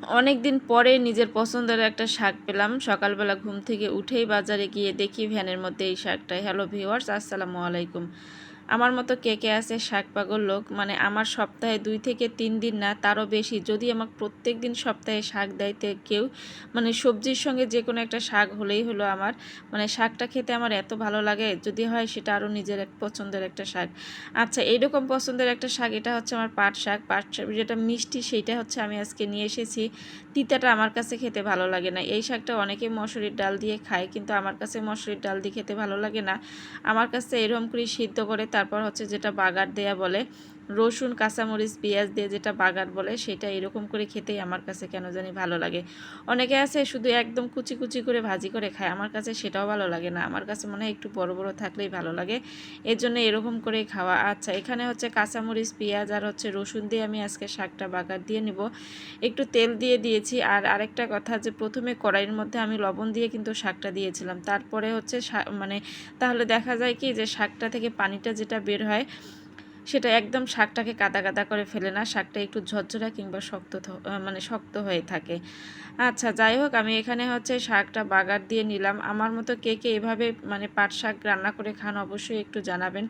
অনেক দিন পরে নিজের পছন্দের একটা শাক পেলাম। সকালবেলা ঘুম থেকে উঠেই বাজারে গিয়ে দেখি ভ্যানের মধ্যে এই শাকটাই। হ্যালো ভিউয়ার্স, আসসালামু আলাইকুম। আমার মতো কে কে আছে শাক পাগল লোক, মানে আমার সপ্তাহে 2 থেকে 3 দিন না তারও বেশি যদি আমাকে প্রত্যেক দিন সপ্তাহে শাক দেয় কেউ, মানে সবজির সঙ্গে যে কোনো একটা শাক হলেই হলো আমার। মানে শাকটা খেতে আমার এত ভালো লাগে, যদি হয় সেটা আরও নিজের এক পছন্দের একটা শাক। আচ্ছা, এইরকম পছন্দের একটা শাক, এটা হচ্ছে আমার পাট শাক। পাট শাক যেটা মিষ্টি, সেইটা হচ্ছে আমি আজকে নিয়ে এসেছি। তিতাটা আমার কাছে খেতে ভালো লাগে না। এই শাকটা অনেকে মসুরির ডাল দিয়ে খায়, কিন্তু আমার কাছে মসুরির ডাল দিয়ে খেতে ভালো লাগে না। আমার কাছে এরকম করে সিদ্ধ করে তারপর হচ্ছে যেটা বাগার দেয়া বলে, রসুন কাঁচামরিচ পেঁয়াজ দিয়ে যেটা বাগার বলে, সেটা এরকম করে খেতেই আমার কাছে কেন জানি ভালো লাগে। অনেকে আছে শুধু একদম কুচি কুচি করে ভাজি করে খায়, আমার কাছে সেটাও ভালো লাগে না। আমার কাছে মনে হয় একটু বড় বড় থাকলেই ভালো লাগে, এর জন্য এরকম করেই খাওয়া। আচ্ছা, এখানে হচ্ছে কাঁচামরিচ পেঁয়াজ আর হচ্ছে রসুন দিয়ে আমি আজকে শাকটা বাগার দিয়ে নিব। একটু তেল দিয়ে দিয়েছি। আর আরেকটা কথা, যে প্রথমে কড়াইয়ের মধ্যে আমি লবণ দিয়ে কিন্তু শাকটা দিয়েছিলাম, তারপরে হচ্ছে মানে তাহলে দেখা যায় কি যে শাকটা থেকে পানিটা যেটা বের হয় সেটা একদম শাকটাকে কাদা কাদা করে ফেলে না, শাকটা একটু ঝরঝরা কিংবা মানে শক্ত হয়ে থাকে। আচ্ছা, যাই হোক, আমি এখানে হচ্ছে শাকটা বাগার দিয়ে নিলাম। আমার মতো কে কে এভাবে মানে পাট শাক রান্না করে খান অবশ্যই একটু জানাবেন।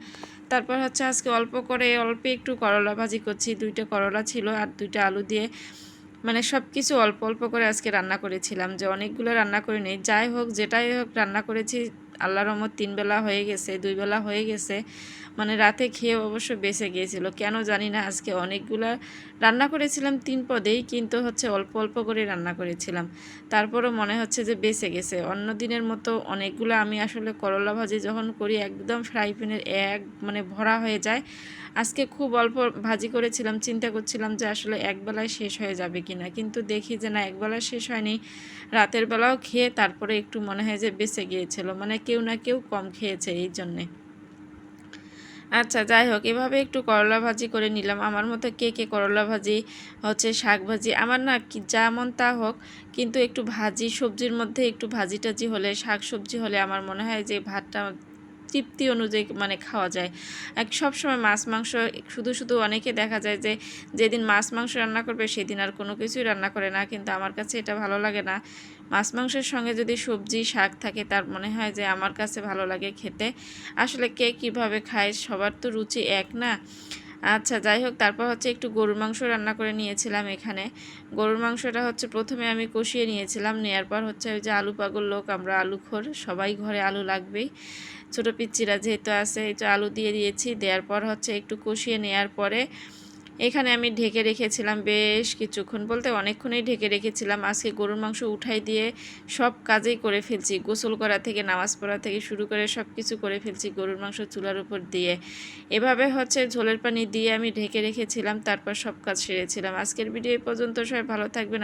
তারপর হচ্ছে আজকে অল্প একটু করলা ভাজি করছি। 2টা করলা ছিল আর 2টা আলু দিয়ে, মানে সব কিছু অল্প অল্প করে আজকে রান্না করেছিলাম, যে অনেকগুলো রান্না করে নেই। যাই হোক, যেটাই হোক রান্না করেছি, আল্লাহর রহমত 3 বেলা হয়ে গেছে, 2 বেলা হয়ে গেছে। মানে রাতে খেয়ে অবশ্য বেঁচে গিয়েছিল, কেন জানি না। আজকে অনেকগুলা রান্না করেছিলাম 3 পদেই, কিন্তু হচ্ছে অল্প অল্প করে রান্না করেছিলাম, তারপরও মনে হচ্ছে যে বেঁচে গেছে। অন্য দিনের মতো অনেকগুলো আমি আসলে করলা ভাজি যখন করি একদম ফ্রাই প্যানের মানে ভরা হয়ে যায়। আজকে খুব অল্প ভাজি করেছিলাম, চিন্তা করছিলাম যে আসলে একবেলায় শেষ হয়ে যাবে কিনা, কিন্তু দেখি যে না, একবেলা শেষ হয়নি। রাতের বেলাও খেয়ে তারপরে একটু মনে হয় যে বেঁচে গিয়েছিল, মানে কেউ না কেউ কম খেয়েছে এই জন্যে। আচ্ছা, যাই হোক, এভাবে একটু করলা ভাজি করে নিলাম। আমার মতো কে কে করলা ভাজি হচ্ছে শাক ভাজি, আমার না কি যেমন তা হোক, কিন্তু একটু ভাজি সবজির মধ্যে একটু ভাজি টাজি হলে, শাক সবজি হলে আমার মনে হয় যে ভাতটা তৃপ্তি অনুযায়ী মানে খাওয়া যায়। সবসময় মাছ মাংস শুধু শুধু অনেকে দেখা যায় যে যেদিন মাছ মাংস রান্না করবে সেদিন আর কোনো কিছুই রান্না করে না, কিন্তু আমার কাছে এটা ভালো লাগে না। মাছ মাংসের সঙ্গে যদি সবজি শাক থাকে, তার মনে হয় যে আমার কাছে ভালো লাগে খেতে। আসলে কে কীভাবে খায়, সবার তো রুচি এক না। আচ্ছা, যাই হোক, তারপর হচ্ছে একটু গরুর মাংস রান্না করে নিয়েছিলাম এখানে। গরুর মাংসটা হচ্ছে প্রথমে আমি কষিয়ে নিয়েছিলাম, নেওয়ার পর হচ্ছে ওই যে আলু পাগল লোক আমরা, আলুখোর সবাই, ঘরে আলু লাগবেই। ছোটো পিচ্চিরা যেহেতু আছে, এই যে আলু দিয়ে দিয়েছি। দেওয়ার পর হচ্ছে একটু কষিয়ে নেওয়ার পরে এখানে আমি ঢেকে রেখেছিলাম বেশ কিছুক্ষণ, বলতে অনেকক্ষণই ঢেকে রেখেছিলাম। আজকে গরুর মাংস উঠাই দিয়ে সব কাজেই করে ফেলছি, গোসল করা থেকে নামাজ পড়া থেকে শুরু করে সব কিছু করে ফেলছি গরুর মাংস চুলার উপর দিয়ে। এভাবে হচ্ছে ঝোলের পানি দিয়ে আমি ঢেকে রেখেছিলাম, তারপর সব কাজ সেরেছিলাম। আজকের ভিডিও এই পর্যন্ত, সবাই ভালো থাকবেন।